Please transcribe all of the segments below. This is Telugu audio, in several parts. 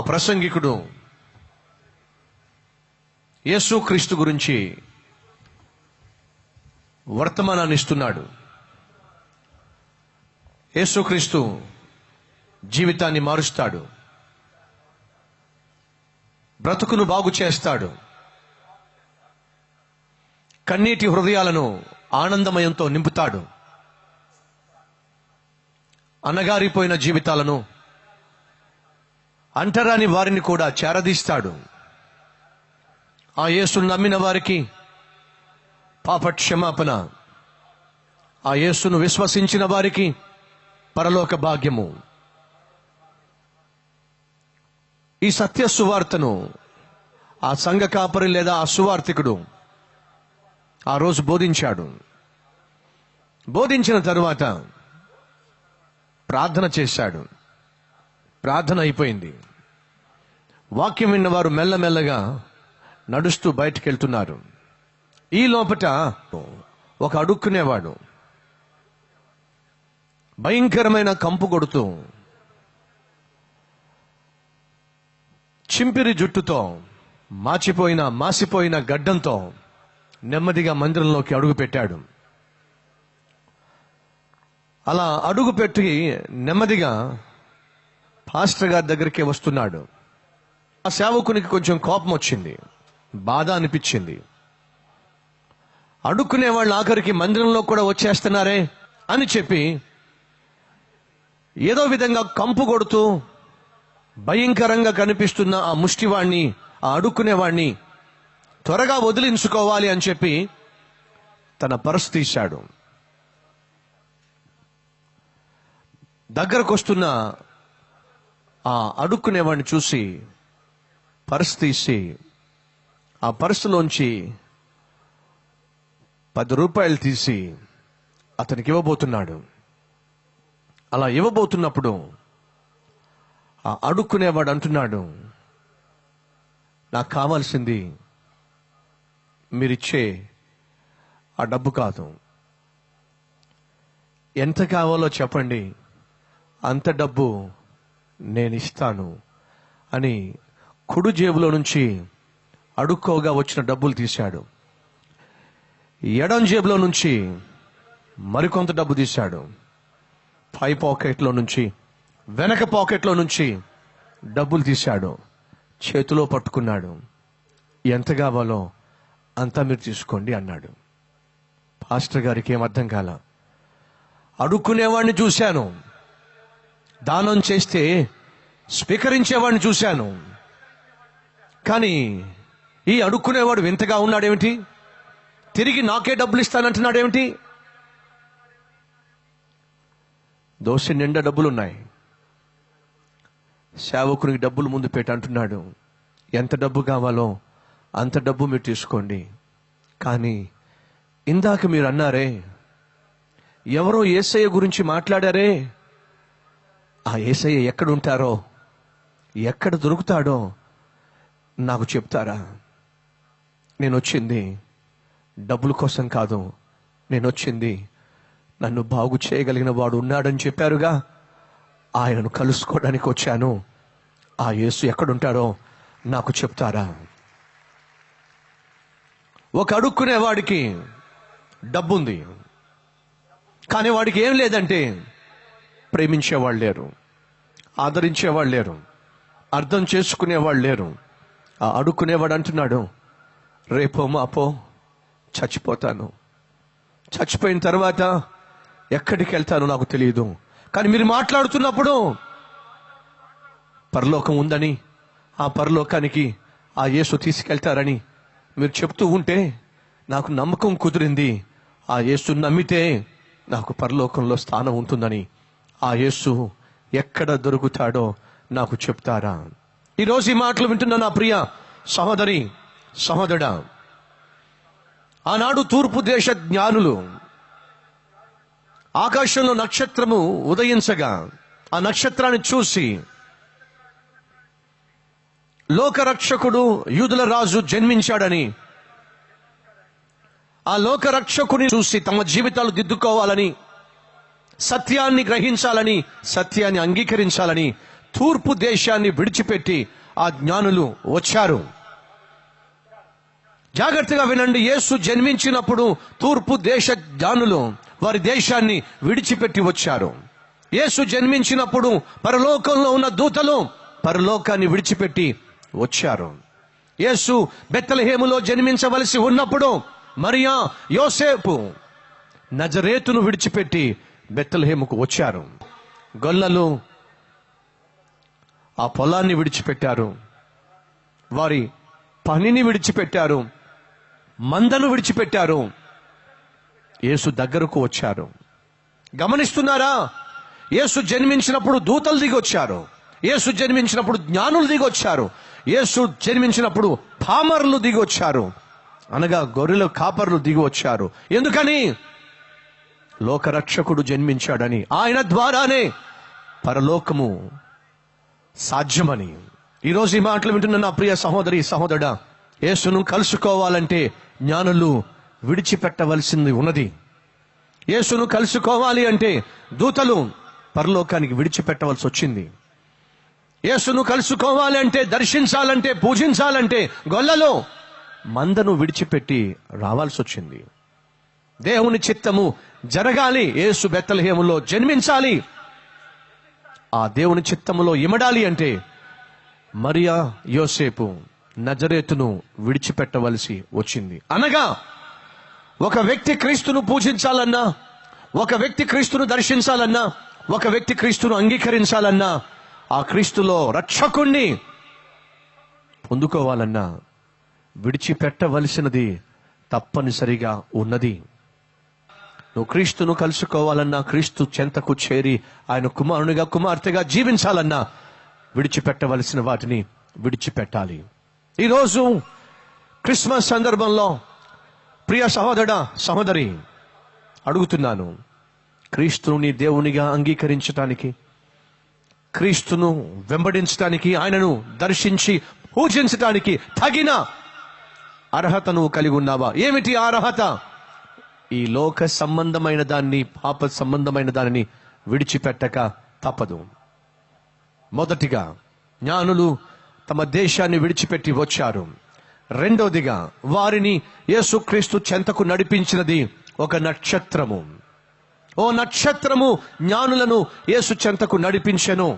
ఆ ప్రసంగికుడు యేసుక్రీస్తు గురించి వర్తమానాన్ని ఇస్తున్నాడు. యేసుక్రీస్తు జీవితాన్ని మారుస్తాడు, బ్రతుకును బాగు చేస్తాడు, కన్నీటి హృదయాలను ఆనందమయంతో నింపుతాడు, అనగారిపోయిన జీవితాలను, అంటరాని వారిని కూడా చేరదీస్తాడు. ఆ యేసును నమ్మిన వారికి పాప క్షమాపణ, ఆ యేసును విశ్వసించిన వారికి పరలోక భాగ్యము. ఈ సత్య సువార్తను ఆ సంఘ కాపరి లేదా ఆ సువార్తికుడు ఆ రోజు బోధించాడు. బోధించిన తరువాత ప్రార్థన చేశాడు. ప్రార్థన అయిపోయింది. వాక్యం విన్నవారు మెల్లమెల్లగా నడుస్తూ బయటికి వెళ్తున్నారు. ఈ లోపట ఒక అడుక్కునేవాడు భయంకరమైన కంపు కొడుతూ చింపిరి జుట్టుతో మాసిపోయిన గడ్డంతో నెమ్మదిగా మందిరంలోకి అడుగు పెట్టాడు. అలా అడుగు పెట్టి నెమ్మదిగా పాస్టర్ గారి దగ్గరికి వస్తున్నాడు. ఆ సేవకునికి కొంచెం కోపం వచ్చింది, బాధ అనిపించింది. అడుక్కునే వాళ్ళు ఆఖరికి మందిరంలో కూడా వచ్చేస్తున్నారే అని చెప్పి ఏదో విధంగా కంపు కొడుతూ భయంకరంగా కనిపిస్తున్న ఆ ముష్టివాణ్ణి, ఆ అడుక్కునేవాణ్ణి త్వరగా వదిలించుకోవాలి అని చెప్పి తన పర్సు తీశాడు. దగ్గరకు వస్తున్న ఆ అడుక్కునేవాడిని చూసి పర్సు తీసి ఆ పర్సులోంచి 10 రూపాయలు తీసి అతనికి ఇవ్వబోతున్నాడు. అలా ఇవ్వబోతున్నప్పుడు ఆ అడుక్కునేవాడు అంటున్నాడు, నాకు కావాల్సింది మీరిచ్చే ఆ డబ్బు కాదు, ఎంత కావాలో చెప్పండి, అంత డబ్బు నేను ఇస్తాను అని కుడి జేబులో నుంచి అడుక్కోగా వచ్చిన డబ్బులు తీశాడు. ఎడం జేబులో నుంచి మరికొంత డబ్బు తీశాడు. పై పాకెట్లో నుంచి, వెనక పాకెట్లో నుంచి డబ్బులు తీశాడు. చేతిలో పట్టుకున్నాడు. ఎంత కావాలో అంతా మీరు తీసుకోండి అన్నాడు. పాస్టర్ గారికి ఏం అర్థం కాల. అడుక్కునేవాడిని చూశాను, దానం చేస్తే స్వీకరించేవాడిని చూశాను, కానీ ఈ అడుక్కునేవాడు వింతగా ఉన్నాడేమిటి, తిరిగి నాకే డబ్బులు ఇస్తానంటున్నాడేమిటి? దోశ నిండా డబ్బులున్నాయి. సేవకునికి డబ్బులు ముందు పెట్టి అంటున్నాడు, ఎంత డబ్బు కావాలో అంత డబ్బు మీరు తీసుకోండి, కానీ ఇందాక మీరు అన్నారే, ఎవరో యేసయ్య గురించి మాట్లాడారే, ఆ యేసయ్య ఎక్కడుంటారో, ఎక్కడ దొరుకుతాడో నాకు చెప్తారా? నేను వచ్చింది డబ్బుల కోసం కాదు, నేను వచ్చింది నన్ను బాగు చేయగలిగిన వాడు ఉన్నాడని చెప్పారుగా, ఆయనను కలుసుకోవడానికి వచ్చాను. ఆ యేసు ఎక్కడుంటాడో నాకు చెప్తారా? ఒక అడుక్కునేవాడికి డబ్బుంది, కానీ వాడికి ఏం లేదంటే ప్రేమించేవాళ్ళు లేరు, ఆదరించేవాళ్ళు లేరు, అర్థం చేసుకునేవాళ్ళు లేరు. ఆ అడుక్కునేవాడు అంటున్నాడు, రేపో మాపో చచ్చిపోతాను, చచ్చిపోయిన తర్వాత ఎక్కడికి వెళ్తానో నాకు తెలియదు, కానీ మీరు మాట్లాడుతున్నప్పుడు పరలోకం ఉందని, ఆ పరలోకానికి ఆ యేసు తీసుకెళ్తారని మీరు చెప్తూ ఉంటే నాకు నమ్మకం కుదిరింది. ఆ యేసు నమ్మితే నాకు పరలోకంలో స్థానం ఉంటుందని. ఆ యేసు ఎక్కడ దొరుకుతాడో నాకు చెప్తారా? ఈరోజు ఈ మాటలు వింటున్న నా ప్రియ సహోదరి సహోదరుడా, ఆనాడు తూర్పు దేశ జ్ఞానులు ఆకాశంలో నక్షత్రము ఉదయించగా ఆ నక్షత్రాన్ని చూసి లోకరక్షకుడు యూదుల రాజు జన్మించాడని, ఆ లోకరక్షకుని చూసి తమ జీవితాలు దిద్దుకోవాలని, సత్యాన్ని గ్రహించాలని, సత్యాన్ని అంగీకరించాలని తూర్పు దేశాన్ని విడిచిపెట్టి ఆ జ్ఞానులు వచ్చారు. జాగ్రత్తగా వినండి. యేసు జన్మించినప్పుడు తూర్పు దేశ జ్ఞానులు వారి దేశాన్ని విడిచిపెట్టి వచ్చారు. యేసు జన్మించినప్పుడు పరలోకంలో ఉన్న దూతలు పరలోకాన్ని విడిచిపెట్టి వచ్చారు. యేసు బెత్లెహేములో జన్మించవలసి ఉన్నప్పుడు మరియా యోసేపు నజరేతును విడిచిపెట్టి బెత్లెహేముకు వచ్చారు. గొల్లలు ఆ పొలాన్ని విడిచిపెట్టారు, వారి పనిని విడిచిపెట్టారు, మందను విడిచిపెట్టారు, యేసు దగ్గరకు వచ్చారు. గమనిస్తున్నారా? యేసు జన్మించినప్పుడు దూతలు దిగొచ్చారు, యేసు జన్మించినప్పుడు జ్ఞానులు దిగొచ్చారు, యేసు జన్మించినప్పుడు పామరులు దిగొచ్చారు, అనగా గొర్రెల కాపరులు దిగి వచ్చారు. ఎందుకని? లోకరక్షకుడు జన్మించాడని, ఆయన ద్వారానే పరలోకము సాధ్యమని. ఈరోజు ఈ మాటలు వింటున్న నా ప్రియ సహోదరి సహోదరుడా, యేసును కలుసుకోవాలంటే జ్ఞానులు విడిచిపెట్టవలసింది ఉన్నది. యేసును కలుసుకోవాలి అంటే దూతలు పరలోకానికి విడిచిపెట్టవలసి వచ్చింది. యేసును కలుసుకోవాలి అంటే, దర్శించాలంటే, పూజించాలంటే గొల్లలో మందను విడిచిపెట్టి రావాల్సి వచ్చింది. దేవుని చిత్తము జరగాలి, యేసు బెత్లెహేములో జన్మించాలి. ఆ దేవుని చిత్తములో ఇమడాలి అంటే మరియా యోసేపు నజరేతును విడిచిపెట్టవలసి వచ్చింది. అనగా ఒక వ్యక్తి క్రీస్తును పూజించాలన్నా, ఒక వ్యక్తి క్రీస్తును దర్శించాలన్నా, ఒక వ్యక్తి క్రీస్తును అంగీకరించాలన్నా, ఆ క్రీస్తులో రక్షకుణ్ణి పొందుకోవాలన్నా విడిచిపెట్టవలసినది తప్పనిసరిగా ఉన్నది. నువ్వు క్రీస్తును కలుసుకోవాలన్నా, క్రీస్తు చెంతకు చేరి ఆయన కుమారునిగా కుమార్తెగా జీవించాలన్నా విడిచిపెట్టవలసిన వాటిని విడిచిపెట్టాలి. ఈరోజు క్రిస్మస్ సందర్భంలో ప్రియ సహోదరుడా సహోదరి అడుగుతున్నాను, క్రీస్తును నీ దేవునిగా అంగీకరించటానికి, క్రీస్తును వెంబడించటానికి, ఆయనను దర్శించి పూజించటానికి తగిన అర్హతను కలిగి ఉన్నావా? ఏమిటి ఆ అర్హత? ఈ లోక సంబంధమైన దాన్ని, పాప సంబంధమైన దానిని విడిచిపెట్టక తప్పదు. మొదటిగా జ్ఞానులు తమ దేశాన్ని విడిచిపెట్టి వచ్చారు. రెండవదిగా వారిని యేసుక్రీస్తు చెంతకు నడిపించినది ఒక నక్షత్రము. ఓ నక్షత్రము జ్ఞానులను యేసు చెంతకు నడిపించెను.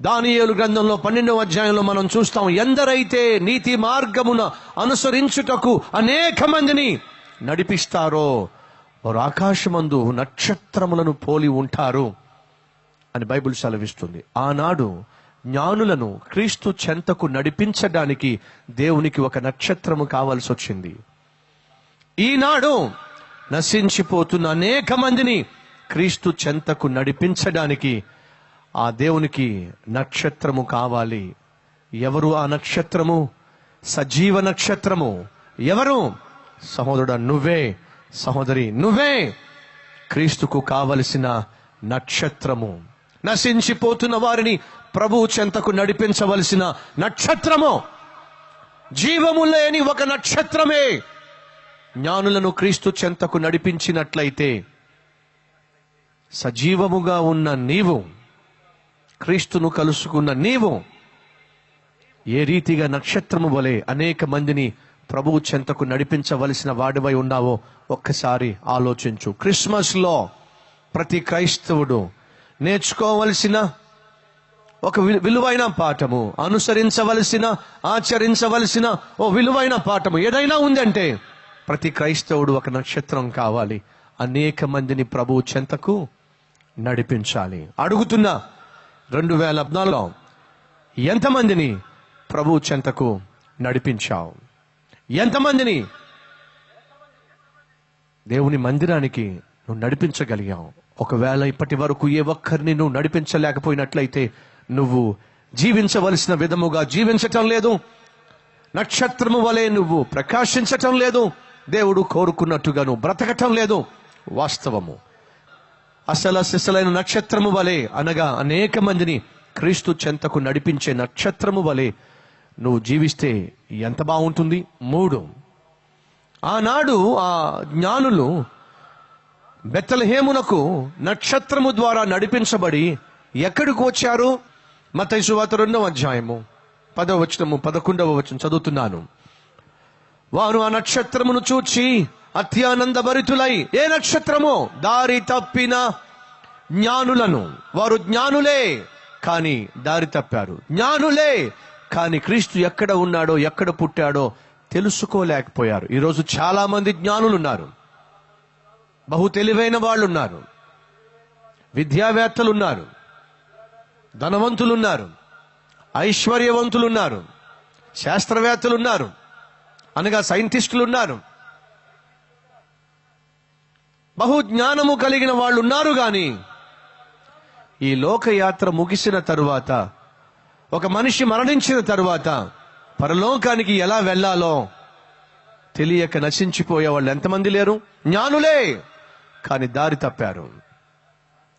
దానియేలు గ్రంథంలో 12వ అధ్యాయంలో మనం చూస్తాం, ఎందరైతే నీతి మార్గమున అనుసరించుటకు అనేక మందిని నడిపిస్తారో వారు ఆకాశమందు నక్షత్రములను పోలి ఉంటారు అని బైబిల్ సెలవిస్తుంది. ఆనాడు జ్ఞానులను క్రీస్తు చెంతకు నడిపించడానికి దేవునికి ఒక నక్షత్రము కావాల్సి వచ్చింది. ఈనాడు నశించిపోతున్న అనేక మందిని క్రీస్తు చెంతకు నడిపించడానికి ఆ దేవునికి నక్షత్రము కావాలి. ఎవరు ఆ నక్షత్రము? సజీవ నక్షత్రము. ఎవరు? సహోదరుడా నువ్వే, సహోదరి నువ్వే క్రీస్తుకు కావలసిన నక్షత్రము. నశించిపోతున్న వారిని ప్రభువు చెంతకు నడిపించవలసిన నక్షత్రము. జీవము లేని ఒక నక్షత్రమే జ్ఞానులను క్రీస్తు చెంతకు నడిపించినట్లయితే, సజీవముగా ఉన్న నీవు, క్రీస్తును కలుసుకున్న నీవు ఏ రీతిగా నక్షత్రము వలె అనేక మందిని ప్రభువు చెంతకు నడిపించవలసిన వాడివై ఉన్నావో ఒక్కసారి ఆలోచించు. క్రిస్మస్ లో ప్రతి క్రైస్తవుడు నేర్చుకోవలసిన ఒక విలువైన పాఠము, అనుసరించవలసిన, ఆచరించవలసిన ఓ విలువైన పాఠము ఏదైనా ఉందంటే ప్రతి క్రైస్తవుడు ఒక నక్షత్రం కావాలి. అనేక మందిని ప్రభువు చెంతకు నడిపించాలి. అడుగుతున్నా, 2014లో ఎంతమందిని ప్రభువు చెంతకు నడిపించావు? ఎంతమందిని దేవుని మందిరానికి నువ్వు నడిపించగలిగావు? ఒకవేళ ఇప్పటి వరకు ఏ ఒక్కరిని నువ్వు నడిపించలేకపోయినట్లయితే నువ్వు జీవించవలసిన విధముగా జీవించటం లేదు, నక్షత్రము వలె నువ్వు ప్రకాశించటం లేదు, దేవుడు కోరుకున్నట్టుగా నువ్వు బ్రతకటం లేదు. వాస్తవము. అసలైన నక్షత్రము వలె, అనగా అనేక మందిని క్రీస్తు చెంతకు నడిపించే నక్షత్రము వలె నువ్వు జీవిస్తే ఎంత బాగుంటుంది. 3, ఆనాడు ఆ జ్ఞానులు బెత్లెహేమునకు నక్షత్రము ద్వారా నడిపించబడి ఎక్కడికి వచ్చారు? మత్తయి సువార్త 2వ అధ్యాయము 10వ వచనము 11వ వచనం చదువుతున్నాను. వారు ఆ నక్షత్రమును చూచి అత్యానందభరితులై, ఏ నక్షత్రము? దారి తప్పిన జ్ఞానులను. వారు జ్ఞానులే కానీ దారి తప్పారు, జ్ఞానులే కానీ క్రీస్తు ఎక్కడ ఉన్నాడో ఎక్కడ పుట్టాడో తెలుసుకోలేకపోయారు. ఈరోజు చాలా మంది జ్ఞానులు ఉన్నారు, బహు తెలివైన వాళ్ళు ఉన్నారు, విద్యావేత్తలు ఉన్నారు, ధనవంతులు ఉన్నారు, ఐశ్వర్యవంతులు ఉన్నారు, శాస్త్రవేత్తలు ఉన్నారు, అనగా సైంటిస్టులు ఉన్నారు, బహు జ్ఞానము కలిగిన వాళ్ళు ఉన్నారు. గాని ఈ లోకయాత్ర ముగిసిన తరువాత, ఒక మనిషి మరణించిన తరువాత పరలోకానికి ఎలా వెళ్ళాలో తెలియక నశించిపోయే వాళ్ళు ఎంతమంది లేరు? జ్ఞానులే కానీ దారి తప్పారు,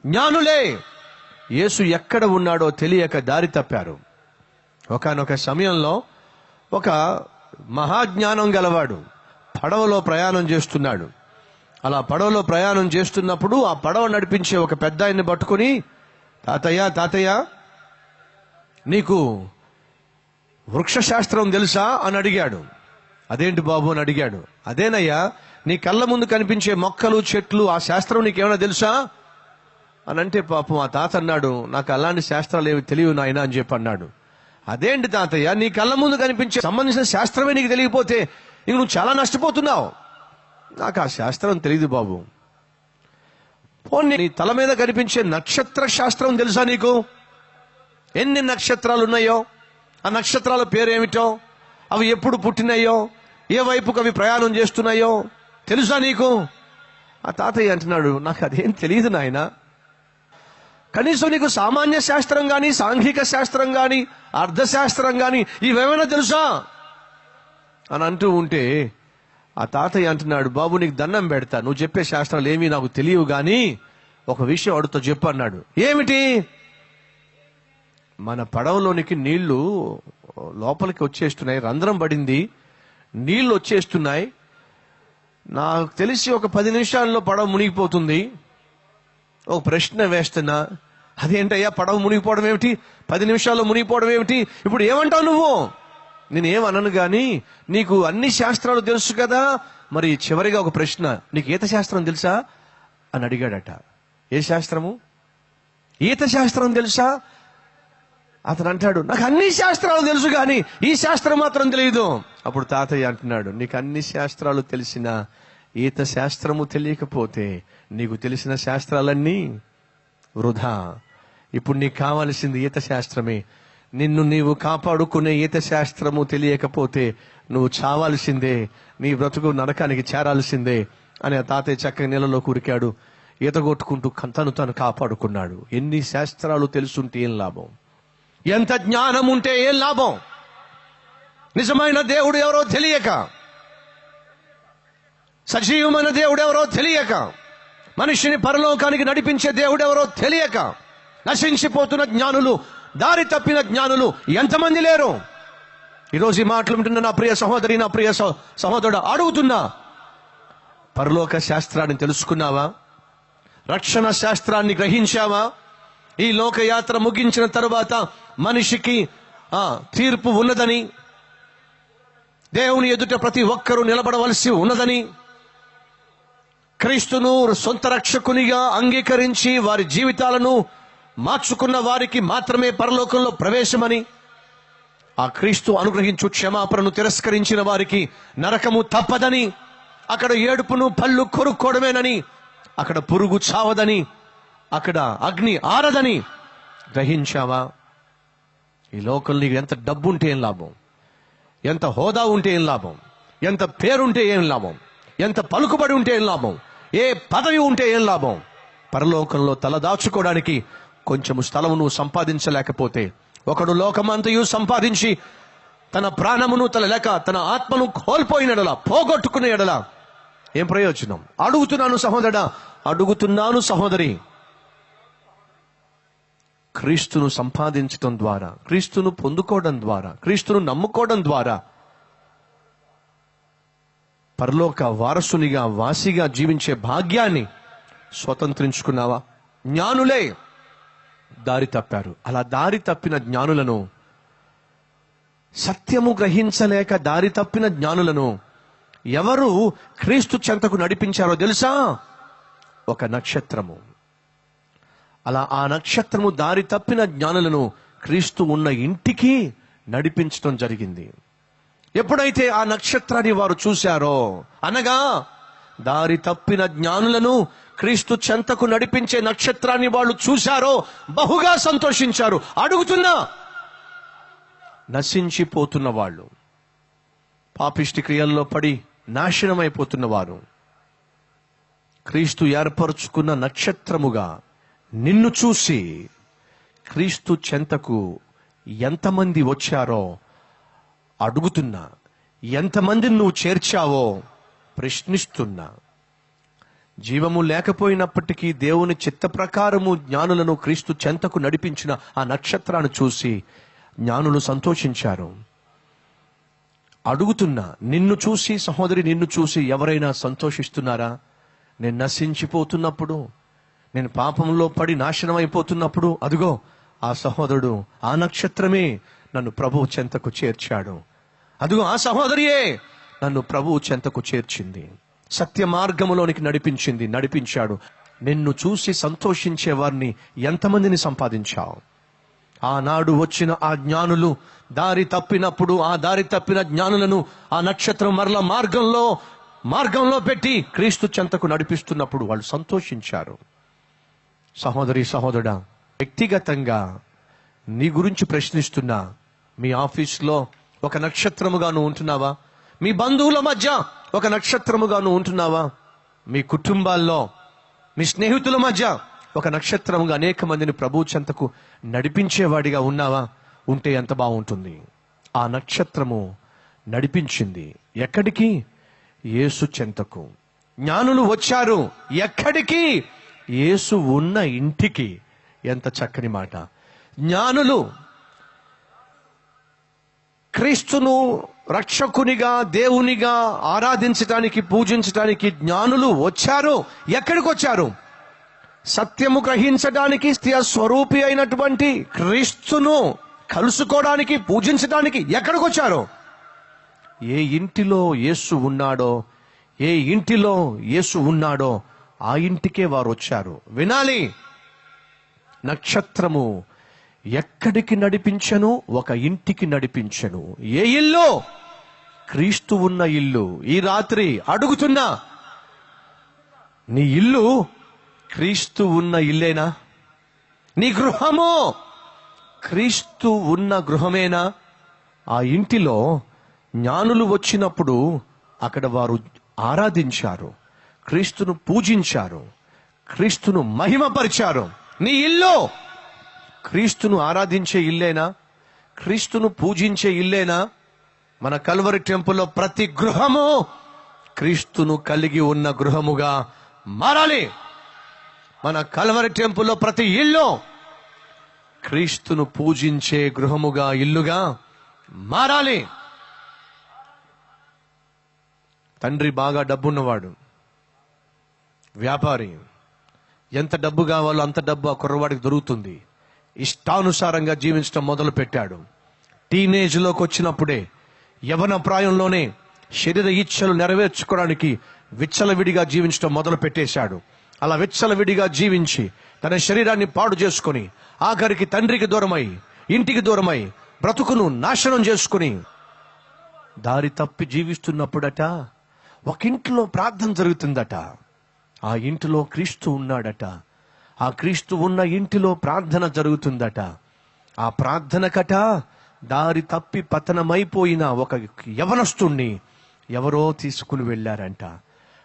జ్ఞానులే యేసు ఎక్కడ ఉన్నాడో తెలియక దారి తప్పారు. ఒకానొక సమయంలో ఒక మహాజ్ఞానం గలవాడు పడవలో ప్రయాణం చేస్తున్నాడు. అలా పడవలో ప్రయాణం చేస్తున్నప్పుడు ఆ పడవ నడిపించే ఒక పెద్ద ఆయన్ని పట్టుకుని, తాతయ్య నీకు వృక్షశాస్త్రం తెలుసా అని అడిగాడు. అదేంటి బాబు అని అడిగాడు. అదేనయ్యా, నీ కళ్ళ ముందు కనిపించే మొక్కలు చెట్లు, ఆ శాస్త్రం నీకేమైనా తెలుసా అని అంటే, పాపం ఆ తాత అన్నాడు, నాకు అలాంటి శాస్త్రాలు ఏమి తెలియవు నాయన అని చెప్పి అన్నాడు. అదేంటి తాతయ్య, నీ కళ్ళ ముందు కనిపించే సంబంధించిన శాస్త్రమే నీకు తెలియకపోతే ఇంక నువ్వు చాలా నష్టపోతున్నావు. నాకు ఆ శాస్త్రం తెలియదు బాబు. పోనీ నీ తల మీద కనిపించే నక్షత్ర శాస్త్రం తెలుసా నీకు? ఎన్ని నక్షత్రాలు ఉన్నాయో, ఆ నక్షత్రాల పేరేమిటో, అవి ఎప్పుడు పుట్టినాయో, ఏ వైపుకు అవి ప్రయాణం చేస్తున్నాయో తెలుసా నీకు? ఆ తాతయ్య అంటున్నాడు, నాకు అదేం తెలియదు నాయన. కనీసం నీకు సామాన్య శాస్త్రం గాని, సాంఘిక శాస్త్రం గాని, అర్థశాస్త్రం గాని ఇవేమైనా తెలుసా అని అంటూ ఉంటే ఆ తాతయ్య అంటున్నాడు, బాబు నీకు దండం పెడతా, నువ్వు చెప్పే శాస్త్రాలు ఏమీ నాకు తెలియవు గాని ఒక విషయం అడుగుతా చెప్పు అన్నాడు. ఏమిటి? మన పడవలోనికి నీళ్లు లోపలికి వచ్చేస్తున్నాయి, రంధ్రం పడింది, నీళ్లు వచ్చేస్తున్నాయి. నాకు తెలిసి ఒక 10 నిమిషాల్లో పడవ మునిగిపోతుంది. ఒక ప్రశ్న వేస్తున్నా, అదేంటయ్యా పడవ మునిగిపోవడం ఏమిటి, 10 నిమిషాల్లో మునిగిపోవడం ఏమిటి, ఇప్పుడు ఏమంటావు నువ్వు? నేనేమనను గాని నీకు అన్ని శాస్త్రాలు తెలుసు కదా, మరి చివరిగా ఒక ప్రశ్న, నీకు ఈత శాస్త్రం తెలుసా అని అడిగాడట. ఏ శాస్త్రము? ఈత శాస్త్రం తెలుసా? అతను అంటాడు, నాకు అన్ని శాస్త్రాలు తెలుసు కానీ ఈ శాస్త్రం మాత్రం తెలియదు. అప్పుడు తాతయ్య అంటున్నాడు, నీకు అన్ని శాస్త్రాలు తెలిసిన ఈత శాస్త్రము తెలియకపోతే నీకు తెలిసిన శాస్త్రాలన్నీ వృధా. ఇప్పుడు నీకు కావలసింది ఈత శాస్త్రమే. నిన్ను నీవు కాపాడుకునే ఈత శాస్త్రము తెలియకపోతే నువ్వు చావాల్సిందే, నీ బ్రతుకు నరకానికి చేరాల్సిందే అని ఆ తాతయ్య చక్కగా నీళ్ళలో కూరికాడు. ఈత కొట్టుకుంటూ తను కాపాడుకున్నాడు. ఎన్ని శాస్త్రాలు తెలుసుంటే ఏం లాభం? ఎంత జ్ఞానం ఉంటే ఏం లాభం? నిజమైన దేవుడు ఎవరో తెలియక, సజీవమైన దేవుడు ఎవరో తెలియక, మనిషిని పరలోకానికి నడిపించే దేవుడు ఎవరో తెలియక నశించిపోతున్న జ్ఞానులు, దారి తప్పిన జ్ఞానులు ఎంతమంది లేరు? ఈరోజు ఈ మాటలు వింటున్న నా ప్రియ సహోదరి, నా ప్రియ సహోదరుడు అడుగుతున్నా, పరలోక శాస్త్రాన్ని తెలుసుకున్నావా? రక్షణ శాస్త్రాన్ని గ్రహించావా? ఈ లోకయాత్ర ముగించిన తరువాత మనిషికి తీర్పు ఉన్నదని, దేవుని ఎదుట ప్రతి ఒక్కరూ నిలబడవలసి ఉన్నదని, క్రీస్తును సొంత రక్షకునిగా అంగీకరించి వారి జీవితాలను మార్చుకున్న వారికి మాత్రమే పరలోకంలో ప్రవేశమని, ఆ క్రీస్తు అనుగ్రహించు క్షమాపణను తిరస్కరించిన వారికి నరకము తప్పదని, అక్కడ ఏడుపును పళ్ళు కొరుక్కోవడమేనని, అక్కడ పురుగు చావదని, అక్కడ అగ్ని ఆరదని గ్రహించావా? ఈ లోకంలో నీకు ఎంత డబ్బు ఉంటే ఏం లాభం, ఎంత హోదా ఉంటే ఏం లాభం, ఎంత పేరుంటే ఏం లాభం, ఎంత పలుకుబడి ఉంటే ఏం లాభం, ఏ పదవి ఉంటే ఏం లాభం? పరలోకంలో తలదాచుకోవడానికి కొంచెము స్థలము నువ్వు సంపాదించలేకపోతే, ఒకడు లోకమంతయు సంపాదించి తన ప్రాణమును తన ఆత్మను కోల్పోయిన ఎడల, పోగొట్టుకునే ఎడల ఏం ప్రయోజనం? అడుగుతున్నాను సహోదరుడా, అడుగుతున్నాను సహోదరి, క్రీస్తును సంపాదించడం ద్వారా, క్రీస్తును పొందుకోవడం ద్వారా, క్రీస్తును నమ్ముకోవడం ద్వారా పరలోక వారసునిగా, వాసిగా జీవించే భాగ్యాన్ని స్వతంత్రించుకున్నావా? జ్ఞానులే దారి తప్పారు. అలా దారి తప్పిన జ్ఞానులను, సత్యము గ్రహించలేక దారి తప్పిన జ్ఞానులను ఎవరు క్రీస్తు చెంతకు నడిపించారో తెలుసా? ఒక నక్షత్రము. అలా ఆ నక్షత్రము దారి తప్పిన జ్ఞానులను క్రీస్తు ఉన్న ఇంటికి నడిపించడం జరిగింది. ఎప్పుడైతే ఆ నక్షత్రాన్ని వారు చూశారో, అనగా దారి తప్పిన జ్ఞానులను క్రీస్తు చెంతకు నడిపించే నక్షత్రాన్ని వాళ్ళు చూశారో బహుగా సంతోషించారు. అడుగుతున్నా, నశించిపోతున్న వాళ్ళు, పాపిష్టి క్రియల్లో పడి నాశనమైపోతున్న వారు, క్రీస్తు ఏర్పరచుకున్న నక్షత్రముగా నిన్ను చూసి క్రీస్తు చెంతకు ఎంతమంది వచ్చారో అడుగుతున్నా, ఎంతమందిని నువ్వు చేర్చావో ప్రశ్నిస్తున్నా. జీవము లేకపోయినప్పటికీ దేవుని చిత్త ప్రకారము జ్ఞానులను క్రీస్తు చెంతకు నడిపించిన ఆ నక్షత్రాన్ని చూసి జ్ఞానులు సంతోషించారు. అడుగుతున్నా, నిన్ను చూసి, సహోదరి, నిన్ను చూసి ఎవరైనా సంతోషిస్తున్నారా? నేను నశించిపోతున్నప్పుడు, నేను పాపంలో పడి నాశనం అయిపోతున్నప్పుడు, అదిగో ఆ సహోదరుడు, ఆ నక్షత్రమే నన్ను ప్రభువు చెంతకు చేర్చాడు. అదిగో ఆ సహోదరియే నన్ను ప్రభువు చెంతకు చేర్చింది, సత్య మార్గములోనికి నడిపించాడు. నిన్ను చూసి సంతోషించే వారిని ఎంతమందిని సంపాదించావు? ఆనాడు వచ్చిన ఆ జ్ఞానులు దారి తప్పినప్పుడు, ఆ దారి తప్పిన జ్ఞానులను ఆ నక్షత్రం మరల మార్గంలో పెట్టి క్రీస్తు చెంతకు నడిపిస్తున్నప్పుడు వాళ్ళు సంతోషించారు. సహోదరి, సహోదరుడా, వ్యక్తిగతంగా నీ గురించి ప్రశ్నిస్తున్నా. మీ ఆఫీస్లో ఒక నక్షత్రముగా నువ్వు ఉంటున్నావా? మీ బంధువుల మధ్య ఒక నక్షత్రముగా నువ్వు ఉంటున్నావా? మీ కుటుంబాల్లో, మీ స్నేహితుల మధ్య ఒక నక్షత్రముగా అనేక మందిని ప్రభు చెంతకు నడిపించేవాడిగా ఉన్నావా? ఉంటే ఎంత బాగుంటుంది. ఆ నక్షత్రము నడిపించింది ఎక్కడికి? యేసు చెంతకు. జ్ఞానులు వచ్చారు ఎక్కడికి? యేసు ఉన్న ఇంటికి. ఎంత చక్కని మాట. జ్ఞానులు క్రీస్తును రక్షకునిగా, దేవునిగా ఆరాధించటానికి, పూజించటానికి జ్ఞానులు వచ్చారు. ఎక్కడికి వచ్చారు? సత్యము గ్రహించడానికి, స్వరూపి అయినటువంటి క్రీస్తును కలుసుకోవడానికి, పూజించడానికి ఎక్కడికి వచ్చారు? ఏ ఇంటిలో యేసు ఉన్నాడో, ఏ ఇంటిలో యేసు ఉన్నాడో ఆ ఇంటికే వారు వచ్చారు. వినాలి, నక్షత్రము ఎక్కడికి నడిపించను? ఒక ఇంటికి నడిపించను. ఏ ఇల్లు? క్రీస్తు ఉన్న ఇల్లు. ఈ రాత్రి అడుగుతున్నా, నీ ఇల్లు క్రీస్తు ఉన్న ఇల్లేనా? నీ గృహము క్రీస్తు ఉన్న గృహమేనా? ఆ ఇంటిలో జ్ఞానులు వచ్చినప్పుడు అక్కడ వారు ఆరాధించారు, క్రీస్తును పూజించారు, క్రీస్తును మహిమపరిచారు. నీ ఇల్లు క్రీస్తును ఆరాధించే ఇల్లేనా? క్రీస్తును పూజించే ఇల్లేనా? మన కల్వరి టెంపుల్లో ప్రతి గృహము క్రీస్తును కలిగి ఉన్న గృహముగా మారాలి. మన కల్వరి టెంపుల్లో ప్రతి ఇల్లు క్రీస్తును పూజించే గృహముగా, ఇల్లుగా మారాలి. తండ్రి బాగా డబ్బున్నవాడు, వ్యాపారి. ఎంత డబ్బు కావాలో అంత డబ్బు ఆ కుర్రవాడికి దొరుకుతుంది. ఇష్టానుసారంగా జీవించడం మొదలు పెట్టాడు. టీనేజ్లోకి వచ్చినప్పుడే, యవన ప్రాయంలోనే శరీర ఇచ్ఛలు నెరవేర్చుకోవడానికి విచ్చలవిడిగా జీవించడం మొదలు పెట్టేశాడు. అలా విచ్చలవిడిగా జీవించి తన శరీరాన్ని పాడు చేసుకుని, ఆఖరికి తండ్రికి దూరమై, ఇంటికి దూరమై, బ్రతుకును నాశనం చేసుకుని దారి తప్పి జీవిస్తున్నప్పుడట ఒక ఇంట్లో ప్రార్థన జరుగుతుందట. ఆ ఇంటిలో క్రీస్తు ఉన్నాడట. ఆ క్రీస్తు ఉన్న ఇంటిలో ప్రార్థన జరుగుతుందట. ఆ ప్రార్థనకట దారి తప్పి పతనమైపోయిన ఒక యవనస్తుణ్ణి ఎవరో తీసుకుని వెళ్ళారంట.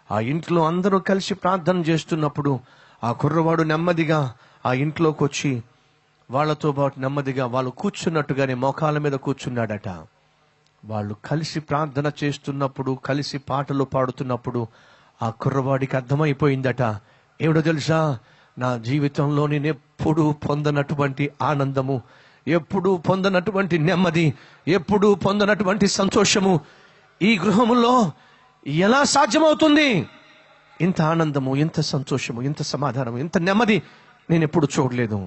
ఆ ఇంట్లో అందరూ కలిసి ప్రార్థన చేస్తున్నప్పుడు ఆ కుర్రవాడు నెమ్మదిగా ఆ ఇంట్లోకి వచ్చి వాళ్ళతో పాటు నెమ్మదిగా వాళ్ళు కూర్చున్నట్టుగానే మోకాళ్ళ మీద కూర్చున్నాడట. వాళ్ళు కలిసి ప్రార్థన చేస్తున్నప్పుడు, కలిసి పాటలు పాడుతున్నప్పుడు ఆ కుర్రవాడికి అర్థమైపోయిందట, ఏమిటో తెలుసా, నా జీవితంలో నేను ఎప్పుడూ పొందనటువంటి ఆనందము, ఎప్పుడూ పొందనటువంటి నెమ్మది, ఎప్పుడూ పొందనటువంటి సంతోషము ఈ గృహములో ఎలా సాధ్యమవుతుంది? ఇంత ఆనందము, ఇంత సంతోషము, ఇంత సమాధానము, ఇంత నెమ్మది నేను ఎప్పుడు చూడలేదు.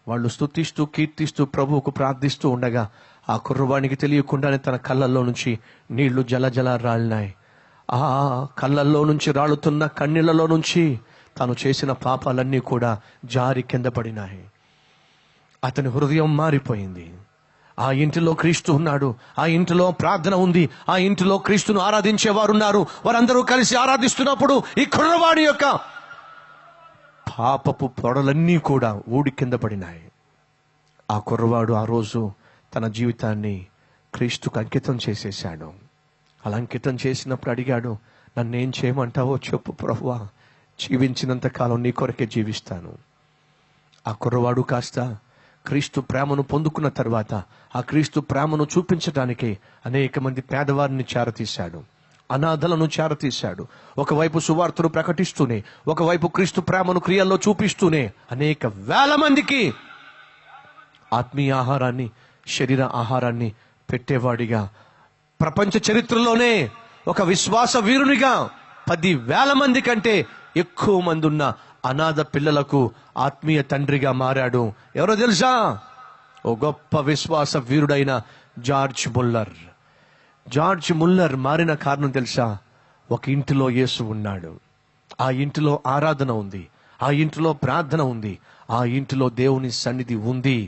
వాళ్ళు స్తుతిస్తూ కీర్తిస్తూ ప్రభువుకు ప్రార్థిస్తూ ఉండగా ఆ కుర్రవానికి తెలియకుండానే తన కళ్ళల్లో నుంచి నీళ్లు జలజల రాలినాయి. ఆ కళ్ళల్లో నుంచి రాలుతున్న కన్నీళ్లలో నుంచి తాను చేసిన పాపాలన్నీ కూడా జారి కింద పడినాయి. అతని హృదయం మారిపోయింది. ఆ ఇంటిలో క్రీస్తు ఉన్నాడు, ఆ ఇంటిలో ప్రార్థన ఉంది, ఆ ఇంటిలో క్రీస్తును ఆరాధించేవారు ఉన్నారు. వారందరూ కలిసి ఆరాధిస్తున్నప్పుడు ఈ కుర్రవాడి యొక్క పాపపు పొడలన్నీ కూడా ఊడి కింద పడినాయి. ఆ కుర్రవాడు ఆ రోజు తన జీవితాన్ని క్రీస్తుకు అంకితం చేసేశాడు. అలా అంకితం చేసినప్పుడు అడిగాడు, నన్నేం చేయమంటావో చెప్పు ప్రభువా, జీవించినంత కాలం నీ కొరకే జీవిస్తాను. ఆ కుర్రవాడు కాస్త క్రీస్తు ప్రేమను పొందుకున్న తర్వాత ఆ క్రీస్తు ప్రేమను చూపించడానికి అనేక మంది పేదవారిని చేరతీశాడు, అనాథలను చేరతీశాడు. ఒకవైపు సువార్తను ప్రకటిస్తూనే, ఒకవైపు క్రీస్తు ప్రేమను క్రియల్లో చూపిస్తూనే అనేక వేల మందికి ఆత్మీయ ఆహారాన్ని, శరీర ఆహారాన్ని పెట్టేవాడిగా, ప్రపంచ చరిత్రలోనే ఒక విశ్వాస వీరునిగా 10,000 మంది కంటే ఎక్కువ మంది ఉన్న అనాథ పిల్లలకు ఆత్మీయ తండ్రిగా మారాడు. ఎవరో తెలుసా? ఓ గొప్ప విశ్వాస వీరుడైన జార్జ్ ముల్లర్. జార్జ్ ముల్లర్ మారిన కారణం తెలుసా? ఒక ఇంటిలో యేసు ఉన్నాడు, ఆ ఇంటిలో ఆరాధన ఉంది, ఆ ఇంటిలో ప్రార్థన ఉంది, ఆ ఇంటిలో దేవుని సన్నిధి ఉంది.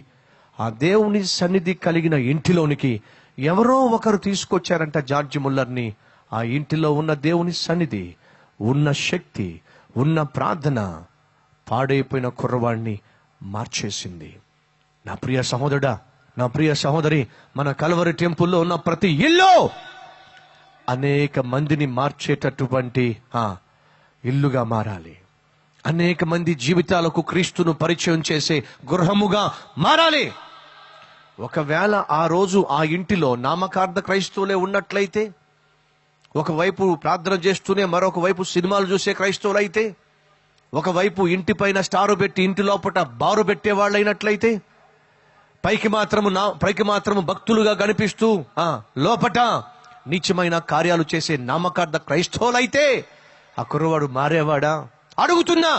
ఆ దేవుని సన్నిధి కలిగిన ఇంటిలోనికి ఎవరో ఒకరు తీసుకొచ్చారంట జార్జ్ ముల్లర్ని. ఆ ఇంటిలో ఉన్న దేవుని సన్నిధి, ఉన్న శక్తి, ఉన్న ప్రార్థన పాడైపోయిన కుర్రవాడిని మార్చేసింది. నా ప్రియ సహోదరుడా, నా ప్రియ సహోదరి, మన కల్వరి టెంపుల్లో ఉన్న ప్రతి ఇల్లు అనేక మందిని మార్చేటటువంటి ఇల్లుగా మారాలి. అనేక మంది జీవితాలకు క్రీస్తును పరిచయం చేసే గృహముగా మారాలి. ఒకవేళ ఆ రోజు ఆ ఇంటిలో నామకార్థ క్రైస్తవులే ఉన్నట్లయితే, ఒకవైపు ప్రార్థన చేస్తూనే మరొక వైపు సినిమాలు చూసే క్రైస్తవులు అయితే, ఒకవైపు ఇంటి పైన స్టారు పెట్టి ఇంటి లోపల బారు పెట్టే వాళ్ళు అయినట్లయితే, పైకి మాత్రము భక్తులుగా కనిపిస్తూ లోపట నీచమైన కార్యాలు చేసే నామకార్థ క్రైస్తవులైతే ఆ కుర్రవాడు మారేవాడా? అడుగుతున్నా.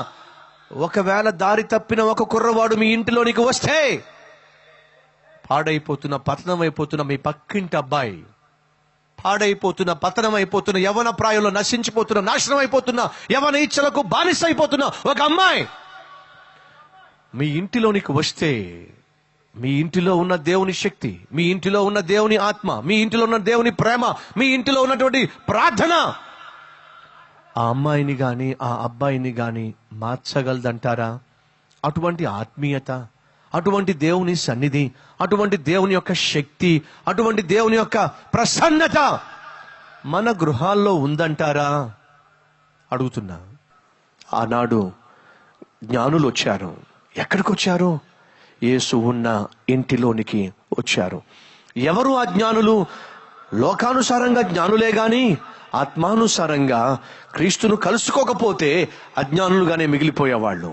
ఒకవేళ దారి తప్పిన ఒక కుర్రవాడు మీ ఇంటిలోనికి వస్తే, పాడైపోతున్న పతనమైపోతున్న మీ పక్కింటి అబ్బాయి, పాడైపోతున్న పతనమైపోతున్న యవన ప్రాయంలో నశించిపోతున్న నాశనం అయిపోతున్న యవన ఇచ్చలకు బానిస అయిపోతున్న ఒక అమ్మాయి మీ ఇంటిలోనికి వస్తే, మీ ఇంటిలో ఉన్న దేవుని శక్తి, మీ ఇంటిలో ఉన్న దేవుని ఆత్మ, మీ ఇంటిలో ఉన్న దేవుని ప్రేమ, మీ ఇంటిలో ఉన్నటువంటి ప్రార్థన ఆ అమ్మాయిని గాని ఆ అబ్బాయిని గాని మార్చగలదంటారా? అటువంటి ఆత్మీయత, అటువంటి దేవుని సన్నిధి, అటువంటి దేవుని యొక్క శక్తి, అటువంటి దేవుని యొక్క ప్రసన్నత మన గృహాల్లో ఉందంటారా? అడుగుతున్నా. ఆనాడు జ్ఞానులు వచ్చారు. ఎక్కడికి వచ్చారు? యేసు ఉన్న ఇంటిలోనికి వచ్చారు. ఎవరు ఆ జ్ఞానులు? లోకానుసారంగా జ్ఞానులే గాని ఆత్మానుసారంగా క్రీస్తును కలుసుకోకపోతే అజ్ఞానులుగానే మిగిలిపోయేవాళ్ళు.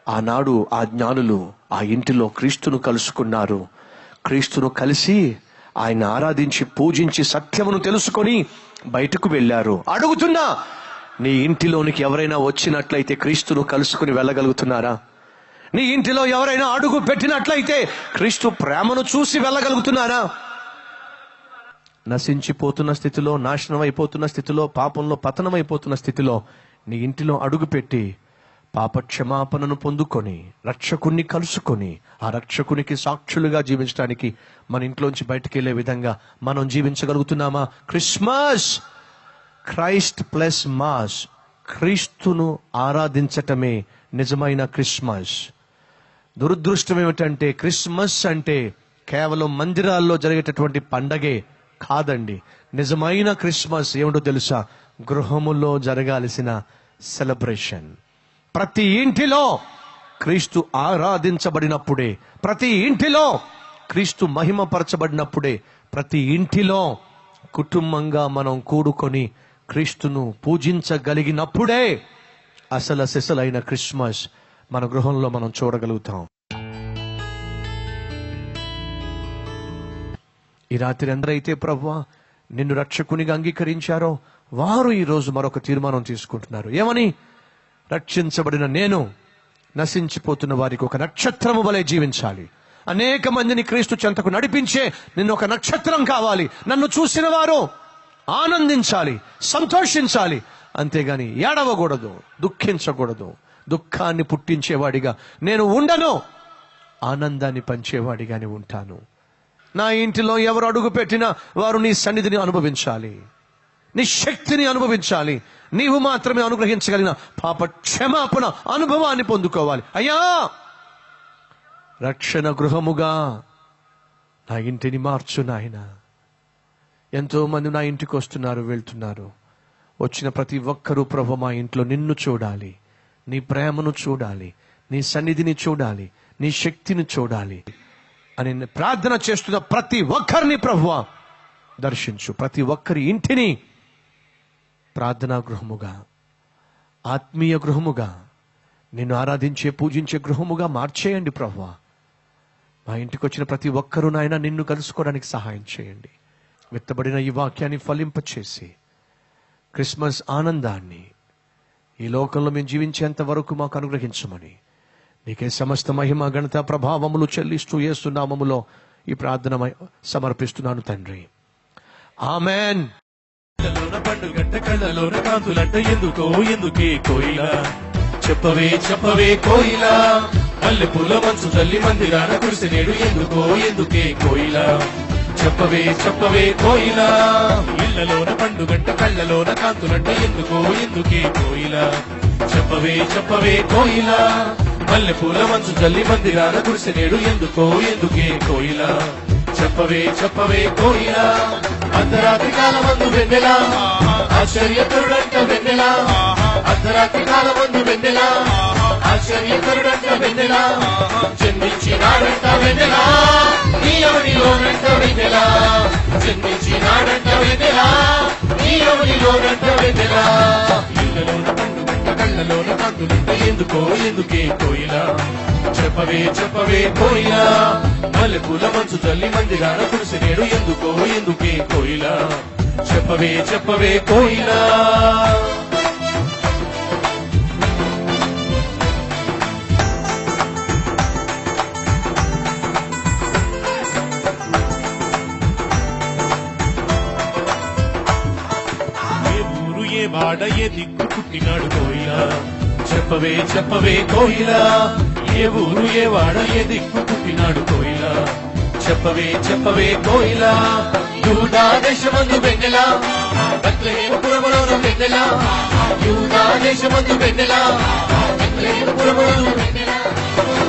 ఆనాడు ఆ జ్ఞానులు ఆ ఇంటిలో క్రీస్తును కలుసుకున్నారు. క్రీస్తును కలిసి ఆయన ఆరాధించి పూజించి సత్యమును తెలుసుకొని బయటకు వెళ్ళారు. అడుగుతున్నా, నీ ఇంటిలోనికి ఎవరైనా వచ్చినట్లయితే క్రీస్తును కలుసుకుని వెళ్ళగలుగుతున్నారా? నీ ఇంటిలో ఎవరైనా అడుగు పెట్టినట్లయితే క్రీస్తు ప్రేమను చూసి వెళ్ళగలుగుతున్నారా? నశించిపోతున్న స్థితిలో, నాశనం అయిపోతున్న స్థితిలో, పాపంలో పతనమైపోతున్న స్థితిలో నీ ఇంటిలో అడుగు పెట్టి పాప క్షమాపణను పొందుకొని రక్షకుణ్ణి కలుసుకొని ఆ రక్షకునికి సాక్షులుగా జీవించడానికి మన ఇంట్లోంచి బయటికి వెళ్ళే విధంగా మనం జీవించగలుగుతున్నామా? క్రిస్మస్, క్రైస్ట్ ప్లస్ మాస్, క్రీస్తును ఆరాధించటమే నిజమైన క్రిస్మస్. దురదృష్టం ఏమిటంటే క్రిస్మస్ అంటే కేవలం మందిరాల్లో జరిగేటటువంటి పండగే కాదండి. నిజమైన క్రిస్మస్ ఏమిటో తెలుసా? గృహములో జరగాల్సిన సెలబ్రేషన్. ప్రతి ఇంటిలో క్రీస్తు ఆరాధించబడినప్పుడే, ప్రతి ఇంటిలో క్రీస్తు మహిమపరచబడినప్పుడే, ప్రతి ఇంటిలో కుటుంబంగా మనం కూడుకొని క్రీస్తును పూజించగలిగినప్పుడే అసలు సిసలైన క్రిస్మస్ మన గృహంలో మనం చూడగలుగుతాం. ఈ రాత్రి ఎందరైతే ప్రభువా నిన్ను రక్షకునిగా అంగీకరించారో వారు ఈరోజు మరొక తీర్మానం తీసుకుంటున్నారు. ఏమని? రక్షించబడిన నేను నశించిపోతున్న వారికి ఒక నక్షత్రము వలె జీవించాలి. అనేక మందిని క్రీస్తు చెంతకు నడిపించే నిన్ను ఒక నక్షత్రం కావాలి. నన్ను చూసిన వారు ఆనందించాలి, సంతోషించాలి. అంతేగాని ఏడవకూడదు, దుఃఖించకూడదు. దుఃఖాన్ని పుట్టించేవాడిగా నేను ఉండను, ఆనందాన్ని పంచేవాడిగానే ఉంటాను. నా ఇంటిలో ఎవరు అడుగు పెట్టినా వారు నీ సన్నిధిని అనుభవించాలి, నీ శక్తిని అనుభవించాలి. నీవు మాత్రమే అనుగ్రహించగలిగిన పాప క్షమాపణ అనుభవాన్ని పొందుకోవాలి. అయ్యా, రక్షణ గృహముగా నా ఇంటిని మార్చు నాయన. ఎంతో మంది నా ఇంటికి వస్తున్నారు, వెళ్తున్నారు. వచ్చిన ప్రతి ఒక్కరూ ప్రభు మా ఇంట్లో నిన్ను చూడాలి, నీ ప్రేమను చూడాలి, నీ సన్నిధిని చూడాలి, నీ శక్తిని చూడాలి అని ప్రార్థన చేస్తున్న ప్రతి ఒక్కరిని ప్రభువా దర్శించు. ప్రతి ఒక్కరి ఇంటిని ప్రార్థనా గృహముగా, ఆత్మీయ గృహముగా, నిన్ను ఆరాధించే పూజించే గృహముగా మార్చేయండి ప్రభువా. మా ఇంటికి వచ్చిన ప్రతి ఒక్కరూ నాయన నిన్ను కలుసుకోవడానికి సహాయం చేయండి. విత్తబడిన ఈ వాక్యాన్ని ఫలింపచేసి క్రిస్మస్ ఆనందాన్ని ఈ లోకంలో మేము జీవించేంత వరకు మాకు అనుగ్రహించమని నీకే సమస్త మహిమ ఘనత ప్రభావములు చెల్లిస్తూ యేసు నామములో ఈ ప్రార్థన సమర్పిస్తున్నాను తండ్రి. ఆమెన్. పండుగంట కళ్ళలోన కాంతులంట ఎందుకే కోయిలా, చెప్పవే చెప్పవే కోయిలా, మల్లె పూల మంచు తల్లి మందిరాన కురిసి నేడు ఎందుకే కోయిలా, చెప్పవే చెప్పవే కోయిలా. ఇళ్లలోన పండుగంట కళ్ళలోన కాంతులంట ఎందుకే కోయిలా, చెప్పవే చెప్పవే కోయిలా, మల్లె పూల మంచు తల్లి మందిరాన కురిసి నేడు ఎందుకే కోయిలా, చెప్పవే చెప్పవే కోయిలా. అర్ధరాత్రి కాలమందు వెన్నెలా, ఆశ్చర్యకరుడంట వెన్నెలా, అర్ధరాత్రి కాలమందు వెన్నెలా, ఆశ్చర్యకరుడంట వెన్నెలా, జన్మించినాడంట వెన్నెలా, నీ ఎవరిలోనంట వెన్నెలా, జన్మించినాడంట వెన్నెలా, నీ ఎవరిలోనంట వెన్నెలా. ఇళ్లలోన పండుగంట కళ్ళలోన కాంతులంట ఎందుకే కోయిలా, చెప్పవే చెప్పవే కోయిలా, మల్లెపూల మంచు తల్లి మందిరాన కురిసి నేడు ఎందుకే కోయిలా, చెప్పవే చెప్పవే కోయిలా. ఏ ఊరు ఏ వాడ ఏ దిక్కు పుట్టినాడు కోయిలా, చెప్పవే చెప్పవే కోయిలా, ఏ ఊరు ఏ వాడ ఏ దిక్కు పుట్టినాడు కోయిలా, చెప్పవే చెప్పవే కోయిలా. యూదా దేశమందు వెన్నెలా, బెత్లెహేముపురములోన వెన్నెలా, యూదా దేశమందు వెన్నెలా, బెత్లెహేముపురములోన వెన్నెలా,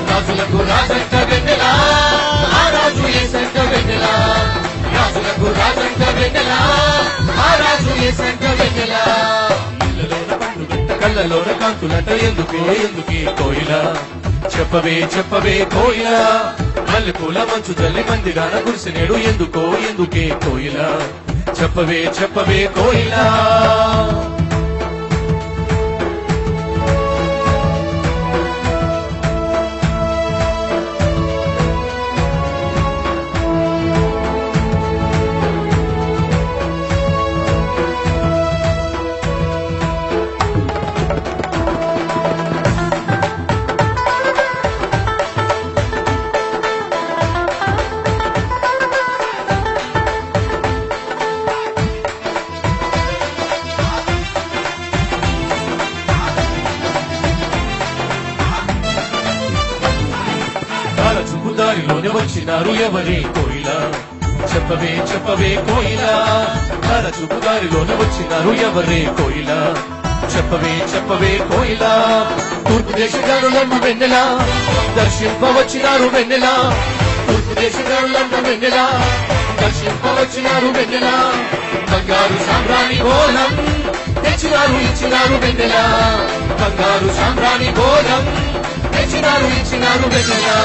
రాజులకు రాజంట వెన్నెలా, ఆ రాజు యేసంట వెన్నెలా, రాజులకు రాజంట వెన్నెలా, ఆ రాజు యేసంట వెన్నెలా. ఇళ్లలోన పండుగంట కళ్ళలోన కాంతులంట ఎందుకే కోయిలా, చెప్పవే చెప్పవే కోయిలా, మల్లెపూల మంచు తల్లి మందిరాన కురిసి నేడు ఎందుకే కోయిలా, చెప్పవే చెప్పవే కోయిలా. దారిలోనే వచ్చినారు ఎవరే కోయిలా, చెప్పవే చెప్పవే కోయిలా, చూపు దారిలోనే వచ్చినారు ఎవరే కోయిలా, చెప్పవే చెప్పవే కోయిలా. తూర్పు దేశగారులను వెన్నెలా, దర్శింపవచ్చినారు వెన్నెలా, తూర్పు దేశగారులను వెన్నెలా, దర్శింపవచ్చినారు వెన్నెలా, బంగారు సాంబ్రాణి గోళం తెచ్చినారు ఇచ్చినారు వెన్నెలా, బంగారు సాంబ్రాణి గోళం తెచ్చినారు ఇచ్చినారు వెన్నెలా.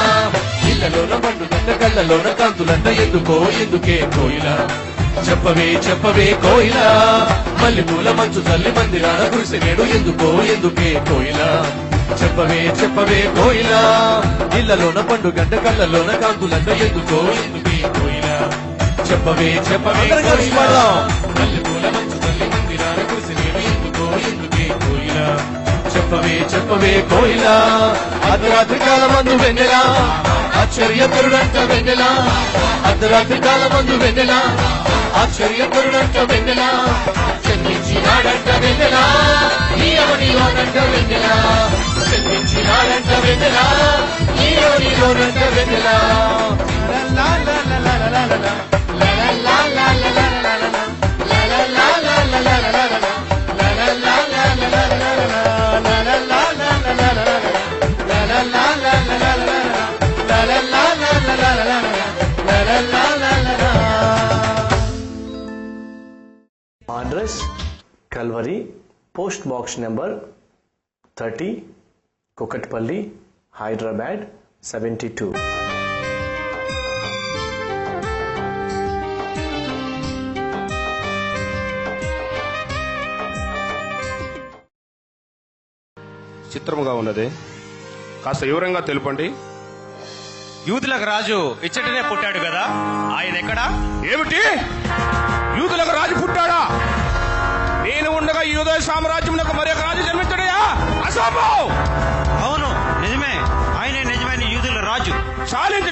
ఇళ్లలోన పండుగంట కళ్ళలోన కాంతులంట ఎందుకే కోయిలా, చెప్పవే చెప్పవే కోయిలా, మల్లెపూల మంచు తల్లి మందిరాన కురిసి నేడు ఎందుకే కోయిలా, చెప్పవే చెప్పవే కోయిలా. ఇళ్లలోన పండుగంట కళ్ళలోన కాంతులంట ఎందుకే కోయిలా, చెప్పవే చెప్పవే కోయిలా, మల్లెపూల మంచు తల్లి మందిరాన కురిసి నేడు ఎందుకే కోయిలా, చెప్పవే చెప్పవే కోయిలా. అర్ధరాత్రి కాలమందు వెన్నెలా ఆశ్చర్యకరుడంట వెన్నెలా అర్ధరాత్రి కాలమందు వెన్నెలా ఆశ్చర్యకరుడంట వెన్నెలా జన్మించినాడంట వెన్నెలా ఈ అవనిలోనంట వెన్నెలా జన్మించినాడంట వెన్నెలా ఈ అవనిలోనంట వెన్నెలా లా లా లా లా లా లా లా లా లా లా లా లా లా address Calvary, post box number 30, Kukatpally, Hyderabad 72. చిత్రముగా ఉన్నది, కాస్త వివరంగా తెలుపండి. యూదులకు రాజు ఇచ్చటనే పుట్టాడు కదా, ఆయన ఎక్కడా? ఏమిటి, యూదులకు రాజు పుట్టాడా? నేను ఉండగా యూద సామ్రాజ్యమునకు మరి ఒక రాజు జన్మించడయా? అసంభవం. అవును, నిజమే, ఆయనే నిజమైన యూదుల రాజు. చాలించి